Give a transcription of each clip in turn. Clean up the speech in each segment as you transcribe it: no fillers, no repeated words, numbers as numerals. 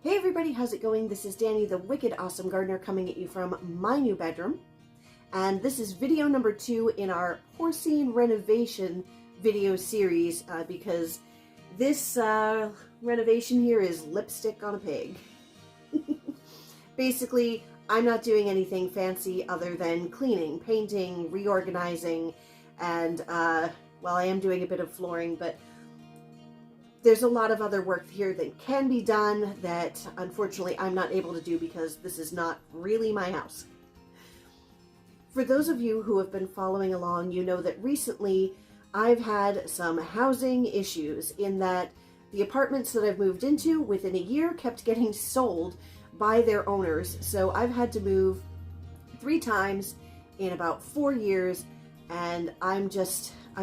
Hey everybody, how's it going? This is Danny, the Wicked Awesome Gardener, coming at you from my new bedroom. And this is video number 2 in our Porcine Renovation video series, because this renovation here is lipstick on a pig. Basically, I'm not doing anything fancy other than cleaning, painting, reorganizing, and, well, I am doing a bit of flooring, but there's a lot of other work here that can be done that unfortunately I'm not able to do because this is not really my house. For those of you who have been following along, you know that recently I've had some housing issues in that the apartments that I've moved into within a year kept getting sold by their owners. So I've had to move 3 times in about 4 years, and I'm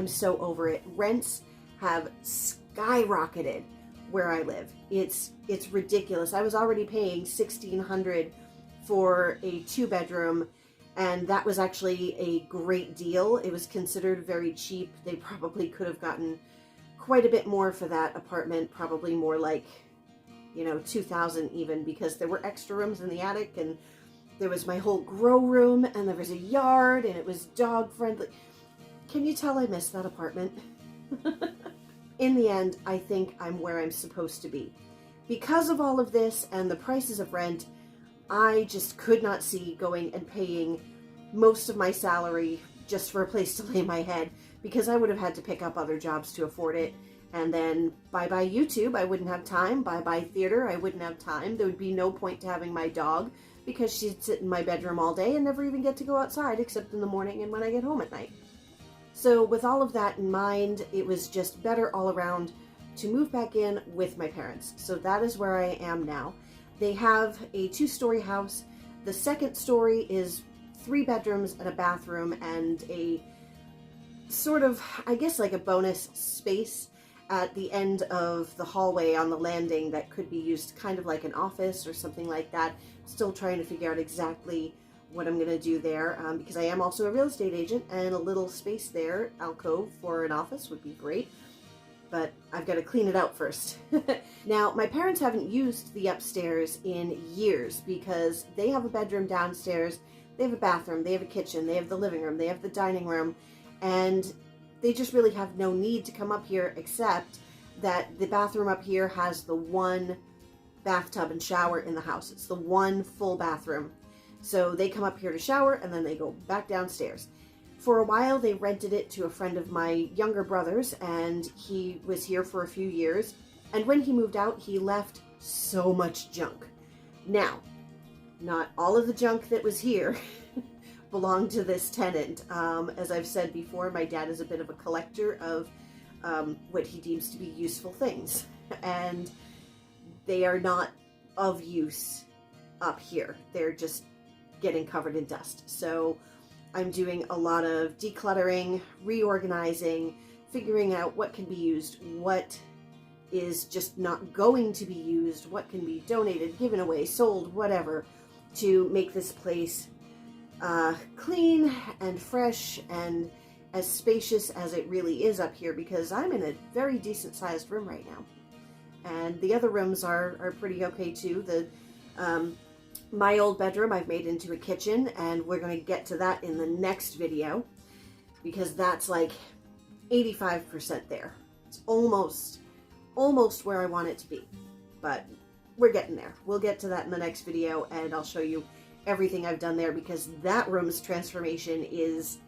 so over it. Rents have skyrocketed where I live. It's ridiculous. I was already paying $1,600 for a 2-bedroom, and that was actually a great deal. It was considered very cheap. They probably could have gotten quite a bit more for that apartment, probably more like, you know, $2,000 even, because there were extra rooms in the attic, and there was my whole grow room, and there was a yard, and it was dog friendly. Can you tell I missed that apartment? In the end, I think I'm where I'm supposed to be. Because of all of this and the prices of rent, I just could not see going and paying most of my salary just for a place to lay my head, because I would have had to pick up other jobs to afford it. And then bye-bye YouTube, I wouldn't have time. Bye-bye theater, I wouldn't have time. There would be no point to having my dog, because she'd sit in my bedroom all day and never even get to go outside except in the morning and when I get home at night. So with all of that in mind, it was just better all around to move back in with my parents. So that is where I am now. They have a 2-story house. The second story is 3 bedrooms and a bathroom and a sort of, I guess, like a bonus space at the end of the hallway on the landing that could be used kind of like an office or something like that. Still trying to figure out exactly what I'm going to do there, because I am also a real estate agent, and a little space there, alcove, for an office would be great, but I've got to clean it out first. Now, my parents haven't used the upstairs in years because they have a bedroom downstairs, they have a bathroom, they have a kitchen, they have the living room, they have the dining room, and they just really have no need to come up here, except that the bathroom up here has the 1 bathtub and shower in the house. It's the 1 full bathroom. So they come up here to shower and then they go back downstairs. For a while they rented it to a friend of my younger brother's, and he was here for a few years. And when he moved out, he left so much junk. Now, not all of the junk that was here belonged to this tenant. As I've said before, my dad is a bit of a collector of what he deems to be useful things. And they are not of use up here. They're just getting covered in dust. So I'm doing a lot of decluttering, reorganizing, figuring out what can be used, what is just not going to be used, what can be donated, given away, sold, whatever, to make this place clean and fresh and as spacious as it really is up here, because I'm in a very decent sized room right now. And the other rooms are pretty okay too. My old bedroom I've made into a kitchen, and we're going to get to that in the next video, because that's like 85% there. It's almost where I want it to be, but we're getting there. We'll get to that in the next video, and I'll show you everything I've done there, because that room's transformation is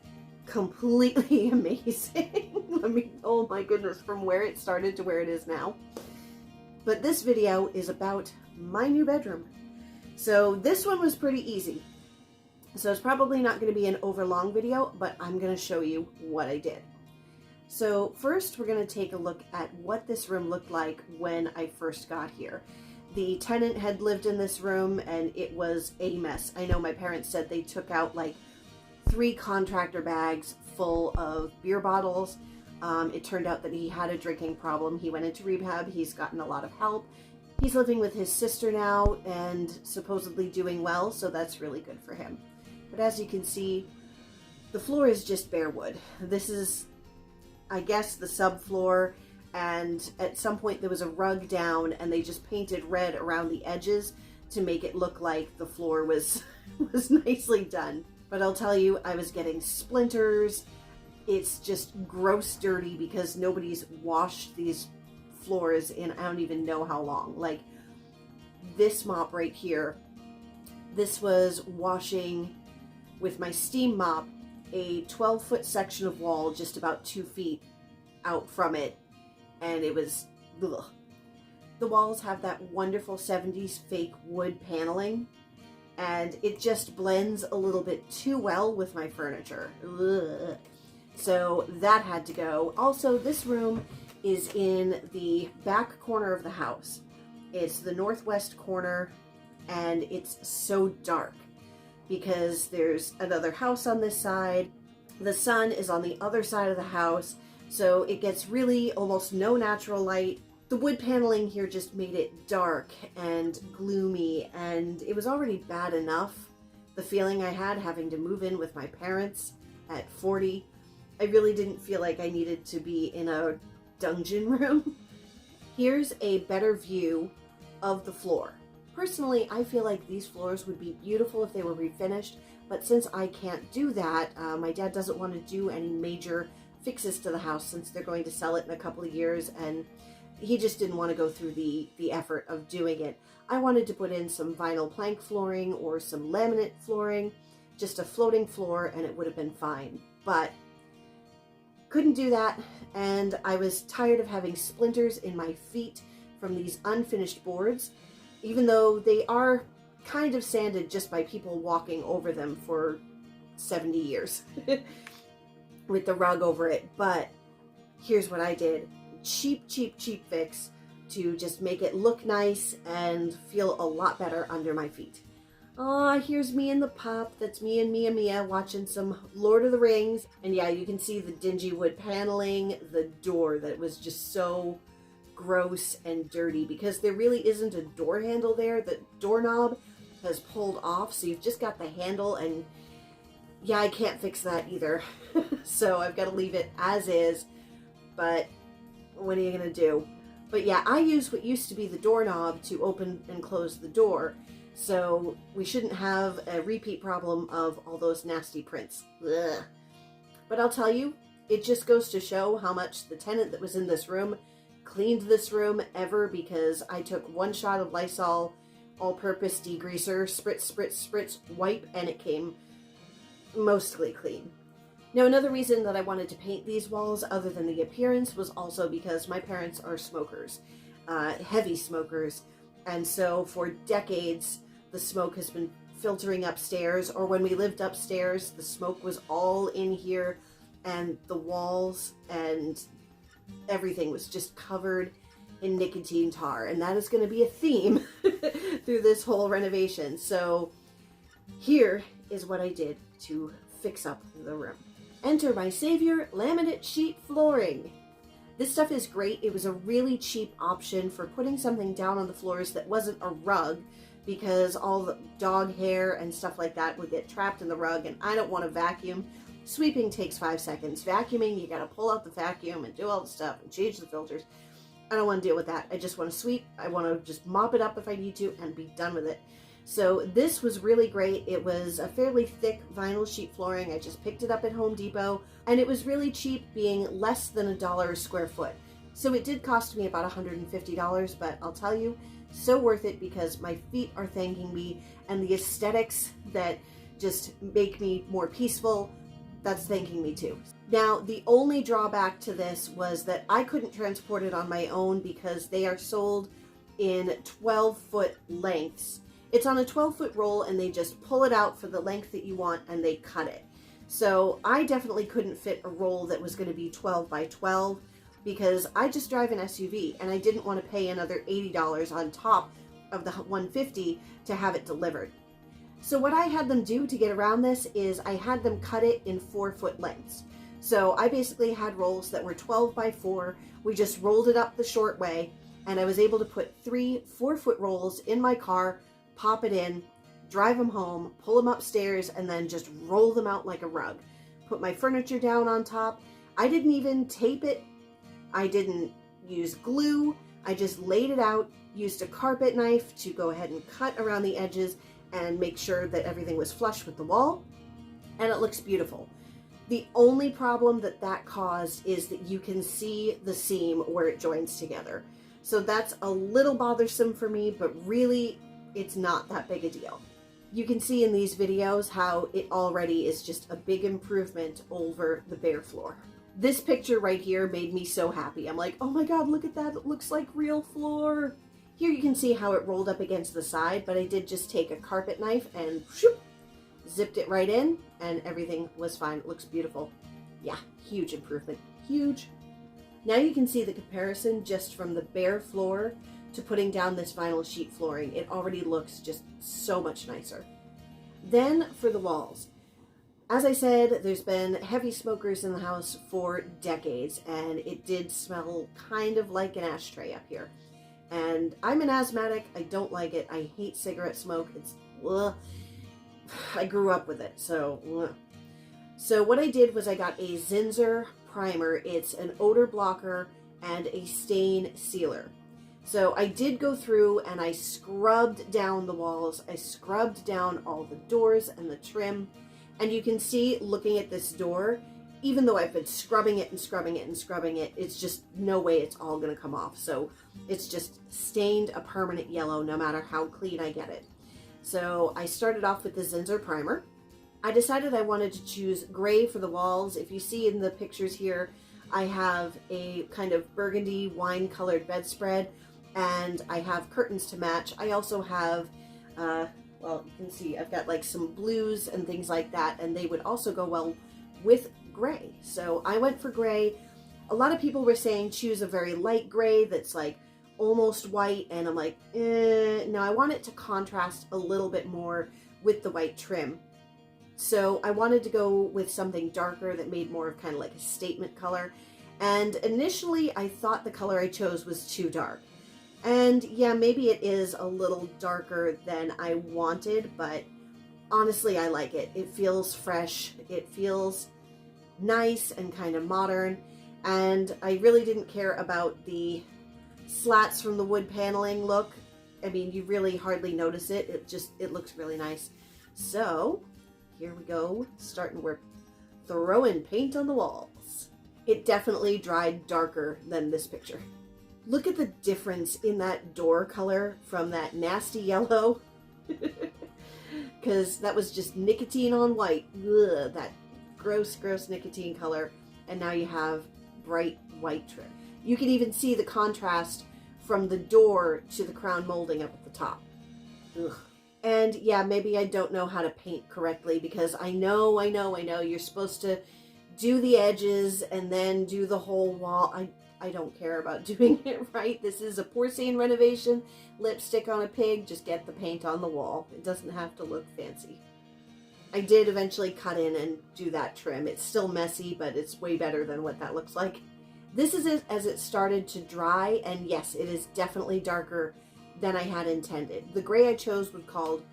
completely amazing. I mean, oh my goodness, from where it started to where it is now. But this video is about my new bedroom. So this one was pretty easy. So it's probably not going to be an overlong video, but I'm going to show you what I did. So first we're going to take a look at what this room looked like when I first got here. The tenant had lived in this room and it was a mess. I know my parents said they took out like 3 contractor bags full of beer bottles. It turned out that he had a drinking problem. He went into rehab. He's gotten a lot of help. He's living with his sister now and supposedly doing well, so that's really good for him. But as you can see, the floor is just bare wood. This is, I guess, the subfloor. and at some point there was a rug down and they just painted red around the edges to make it look like the floor was was nicely done. But I'll tell you, I was getting splinters. It's just gross dirty because nobody's washed these floors in I don't even know how long. Like this mop right here, this was washing with my steam mop a 12-foot section of wall just about 2 feet out from it, and it was ugh. The walls have that wonderful 70s fake wood paneling, and it just blends a little bit too well with my furniture. Ugh. So that had to go. Also, this room is in the back corner of the house. It's the northwest corner, and it's so dark because there's another house on this side. The sun is on the other side of the house, so it gets really almost no natural light. The wood paneling here just made it dark and gloomy, and it was already bad enough, the feeling I had having to move in with my parents at 40. I really didn't feel like I needed to be in a dungeon room. Here's a better view of the floor. Personally, I feel like these floors would be beautiful if they were refinished, but since I can't do that, my dad doesn't want to do any major fixes to the house since they're going to sell it in a couple of years, and he just didn't want to go through the effort of doing it. I wanted to put in some vinyl plank flooring or some laminate flooring, just a floating floor, and it would have been fine. But couldn't do that, and I was tired of having splinters in my feet from these unfinished boards, even though they are kind of sanded just by people walking over them for 70 years with the rug over it. But here's what I did. Cheap fix to just make it look nice and feel a lot better under my feet. Here's me and the pup. That's me and Mia watching some Lord of the Rings. And yeah, you can see the dingy wood paneling, the door that was just so gross and dirty because there really isn't a door handle there. The doorknob has pulled off, so you've just got the handle, and yeah, I can't fix that either. So I've got to leave it as is, but what are you gonna do? But yeah, I use what used to be the doorknob to open and close the door, so we shouldn't have a repeat problem of all those nasty prints. Ugh. But I'll tell you, it just goes to show how much the tenant that was in this room cleaned this room ever, because I took one shot of Lysol all-purpose degreaser, spritz, wipe, and it came mostly clean. Now, another reason that I wanted to paint these walls, other than the appearance, was also because my parents are smokers, heavy smokers, and so for decades the smoke has been filtering upstairs, or when we lived upstairs, the smoke was all in here, and the walls and everything was just covered in nicotine tar, and that is going to be a theme through this whole renovation. So here is what I did to fix up the room. Enter my savior, laminate sheet flooring. This stuff is great. It was a really cheap option for putting something down on the floors that wasn't a rug, because all the dog hair and stuff like that would get trapped in the rug, and I don't want to vacuum. Sweeping takes 5 seconds. Vacuuming, you got to pull out the vacuum and do all the stuff and change the filters. I don't want to deal with that. I just want to sweep. I want to just mop it up if I need to and be done with it. So this was really great. It was a fairly thick vinyl sheet flooring. I just picked it up at Home Depot, and it was really cheap, being less than $1 a square foot. So it did cost me about $150, but I'll tell you, so worth it, because my feet are thanking me, and the aesthetics that just make me more peaceful, that's thanking me too. Now, the only drawback to this was that I couldn't transport it on my own because they are sold in 12-foot lengths. It's on a 12-foot roll, and they just pull it out for the length that you want, and they cut it. So I definitely couldn't fit a roll that was going to be 12 by 12 because I just drive an SUV, and I didn't want to pay another $80 on top of the $150 to have it delivered. So what I had them do to get around this is I had them cut it in 4-foot lengths. So I basically had rolls that were 12 by 4. We just rolled it up the short way, and I was able to put 3 4-foot rolls in my car, pop it in, drive them home, pull them upstairs, and then just roll them out like a rug. Put my furniture down on top. I didn't even tape it. I didn't use glue. I just laid it out, used a carpet knife to go ahead and cut around the edges and make sure that everything was flush with the wall, and it looks beautiful. The only problem that caused is that you can see the seam where it joins together. So that's a little bothersome for me, but really it's not that big a deal. You can see in these videos how it already is just a big improvement over the bare floor. This picture right here made me so happy. I'm like, oh my God, look at that. It looks like real floor. Here you can see how it rolled up against the side, but I did just take a carpet knife and whoop, zipped it right in, and everything was fine. It looks beautiful. Yeah, huge improvement, huge. Now you can see the comparison just from the bare floor to putting down this vinyl sheet flooring. It already looks just so much nicer. Then for the walls. As I said, there's been heavy smokers in the house for decades, and it did smell kind of like an ashtray up here. And I'm an asthmatic. I don't like it. I hate cigarette smoke. It's ugh. I grew up with it, so ugh. So what I did was I got a Zinsser primer. It's an odor blocker and a stain sealer. So I did go through and I scrubbed down the walls. I scrubbed down all the doors and the trim. And you can see, looking at this door, even though I've been scrubbing it and scrubbing it and scrubbing it, it's just no way it's all going to come off. So it's just stained a permanent yellow no matter how clean I get it. So I started off with the Zinsser primer. I decided I wanted to choose gray for the walls. If you see in the pictures here, I have a kind of burgundy wine colored bedspread, and I have curtains to match. I also have, well, you can see I've got like some blues and things like that, and they would also go well with gray. So I went for gray. A lot of people were saying choose a very light gray that's like almost white, and I'm like, no, I want it to contrast a little bit more with the white trim. So I wanted to go with something darker that made more of kind of like a statement color. And initially I thought the color I chose was too dark. And yeah, maybe it is a little darker than I wanted, but honestly, I like it. It feels fresh. It feels nice and kind of modern. And I really didn't care about the slats from the wood paneling look. I mean, you really hardly notice it. It looks really nice. So here we go, starting we're throwing paint on the walls. It definitely dried darker than this picture. Look at the difference in that door color from that nasty yellow, because that was just nicotine on white. Ugh, that gross, gross nicotine color. And now you have bright white trim. You can even see the contrast from the door to the crown molding up at the top. Ugh. And yeah, maybe I don't know how to paint correctly, because I know you're supposed to do the edges and then do the whole wall. I don't care about doing it right. This is a Porcine Renovation, lipstick on a pig. Just get the paint on the wall. It doesn't have to look fancy. I did eventually cut in and do that trim. It's still messy, but it's way better than what that looks like. This is it as it started to dry, and yes, it is definitely darker than I had intended. The gray I chose was called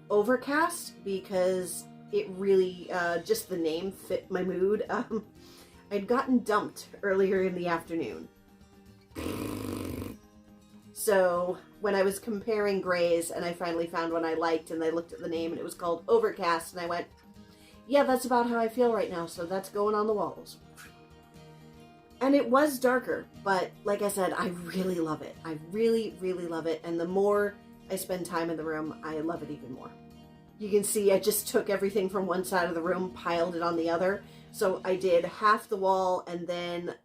Overcast because it really, just the name fit my mood. I'd gotten dumped earlier in the afternoon. So when I was comparing grays and I finally found one I liked, and I looked at the name and it was called Overcast, and I went, yeah, that's about how I feel right now, so that's going on the walls. And it was darker, but like I said, I really love it. I really, really love it. And the more I spend time in the room, I love it even more. You can see I just took everything from one side of the room, piled it on the other. So I did half the wall and then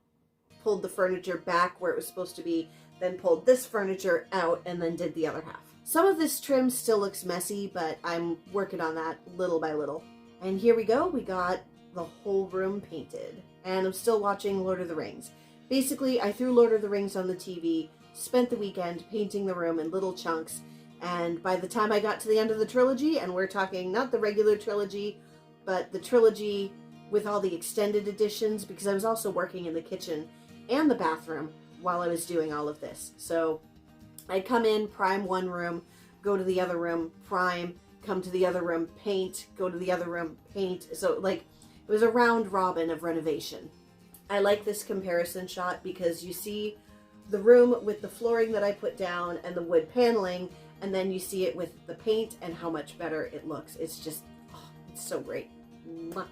pulled the furniture back where it was supposed to be, then pulled this furniture out and then did the other half. Some of this trim still looks messy, but I'm working on that little by little. And here we go. We got the whole room painted. And I'm still watching Lord of the Rings. Basically, I threw Lord of the Rings on the TV, spent the weekend painting the room in little chunks, and by the time I got to the end of the trilogy, and we're talking not the regular trilogy, but the trilogy with all the extended editions, because I was also working in the kitchen and the bathroom while I was doing all of this. So I'd come in, prime one room, go to the other room, prime, come to the other room, paint, go to the other room, paint. So like, it was a round robin of renovation. I like this comparison shot because you see the room with the flooring that I put down and the wood paneling, and then you see it with the paint and how much better it looks. It's just, oh, it's so great. Mwah.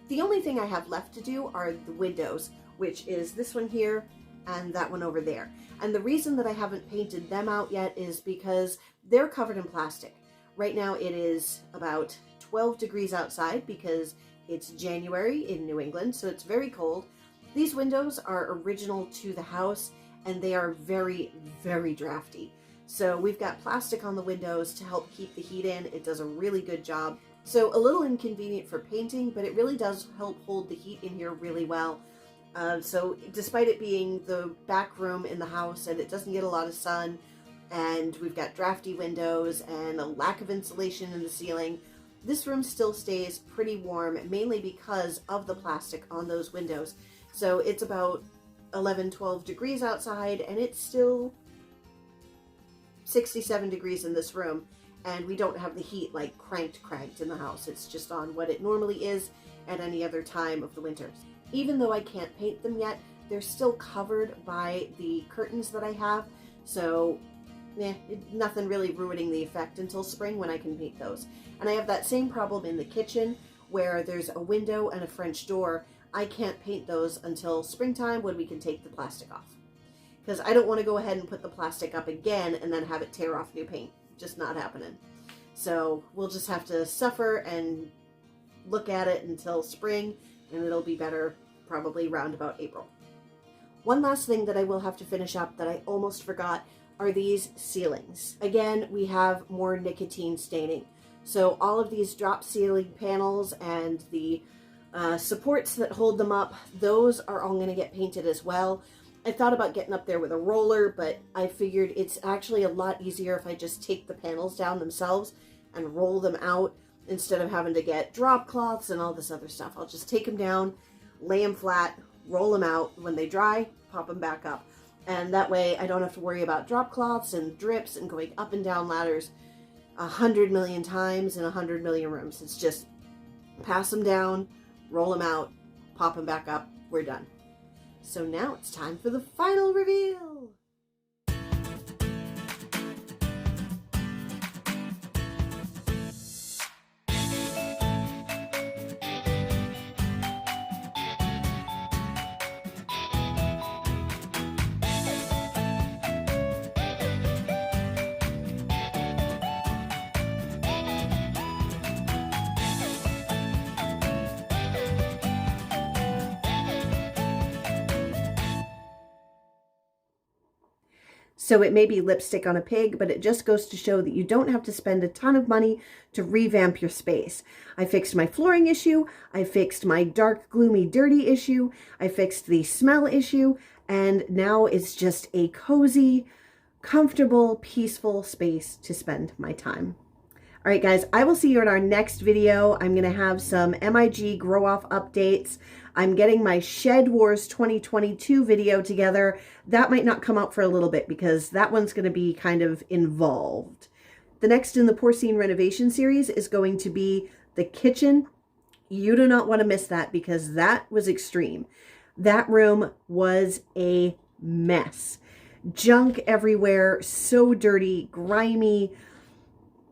The only thing I have left to do are the windows, which is this one here and that one over there. And the reason that I haven't painted them out yet is because they're covered in plastic. Right now it is about 12 degrees outside because it's January in New England, so it's very cold. These windows are original to the house and they are very, very drafty. So we've got plastic on the windows to help keep the heat in. It does a really good job. So a little inconvenient for painting, but it really does help hold the heat in here really well. So despite it being the back room in the house and it doesn't get a lot of sun, and we've got drafty windows and a lack of insulation in the ceiling, this room still stays pretty warm, mainly because of the plastic on those windows. So it's about 11, 12 degrees outside and it's still 67 degrees in this room, and we don't have the heat like cranked in the house. It's just on what it normally is at any other time of the winter. Even though I can't paint them yet, they're still covered by the curtains that I have, so nothing really ruining the effect until spring when I can paint those. And I have that same problem in the kitchen where there's a window and a French door. I can't paint those until springtime when we can take the plastic off, because I don't want to go ahead and put the plastic up again and then have it tear off new paint. Just not happening. So we'll just have to suffer and look at it until spring, and it'll be better probably round about April. One last thing that I will have to finish up that I almost forgot are these ceilings. Again, we have more nicotine staining. So all of these drop ceiling panels and the supports that hold them up, those are all going to get painted as well. I thought about getting up there with a roller, but I figured it's actually a lot easier if I just take the panels down themselves and roll them out instead of having to get drop cloths and all this other stuff. I'll just take them down, lay them flat, roll them out. When they dry, pop them back up. And that way I don't have to worry about drop cloths and drips and going up and down ladders 100 million times in 100 million rooms. It's just pass them down, roll them out, pop them back up, we're done. So now it's time for the final reveal. So it may be lipstick on a pig, but it just goes to show that you don't have to spend a ton of money to revamp your space. I fixed my flooring issue, I fixed my dark, gloomy, dirty issue, I fixed the smell issue, and now it's just a cozy, comfortable, peaceful space to spend my time. All right, guys, I will see you in our next video. I'm going to have some MIG Grow Off updates. I'm getting my Shed Wars 2022 video together. That might not come out for a little bit because that one's going to be kind of involved. The next in the Porcine Renovation series is going to be the kitchen. You do not want to miss that because that was extreme. That room was a mess. Junk everywhere, so dirty, grimy.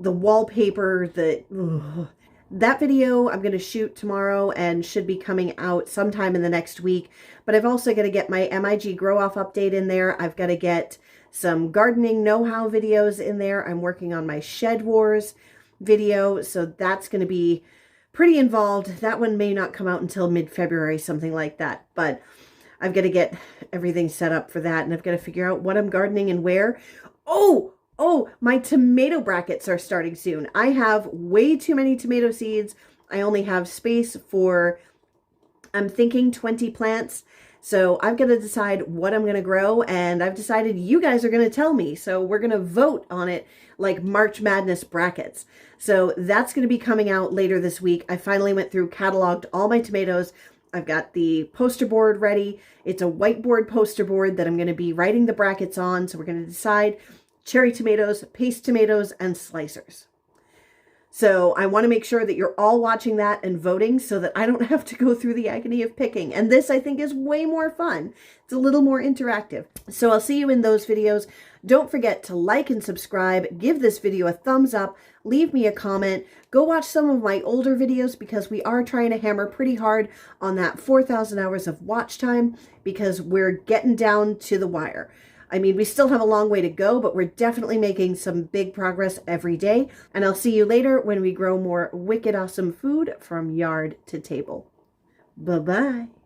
The wallpaper, that video I'm going to shoot tomorrow and should be coming out sometime in the next week. But I've also got to get my MIG Grow Off update in there. I've got to get some gardening know-how videos in there. I'm working on my Shed Wars video, so that's going to be pretty involved. That one may not come out until mid-February, something like that. But I've got to get everything set up for that, and I've got to figure out what I'm gardening and where. Oh, my tomato brackets are starting soon. I have way too many tomato seeds. I only have space for, I'm thinking 20 plants. So I've got to decide what I'm going to grow, and I've decided you guys are going to tell me. So we're going to vote on it like March Madness brackets. So that's going to be coming out later this week. I finally went through, cataloged all my tomatoes. I've got the poster board ready. It's a whiteboard poster board that I'm going to be writing the brackets on. So we're going to decide cherry tomatoes, paste tomatoes, and slicers. So I want to make sure that you're all watching that and voting so that I don't have to go through the agony of picking. And this, I think, is way more fun. It's a little more interactive. So I'll see you in those videos. Don't forget to like and subscribe. Give this video a thumbs up. Leave me a comment. Go watch some of my older videos because we are trying to hammer pretty hard on that 4,000 hours of watch time because we're getting down to the wire. I mean, we still have a long way to go, but we're definitely making some big progress every day. And I'll see you later when we grow more wicked awesome food from yard to table. Bye-bye.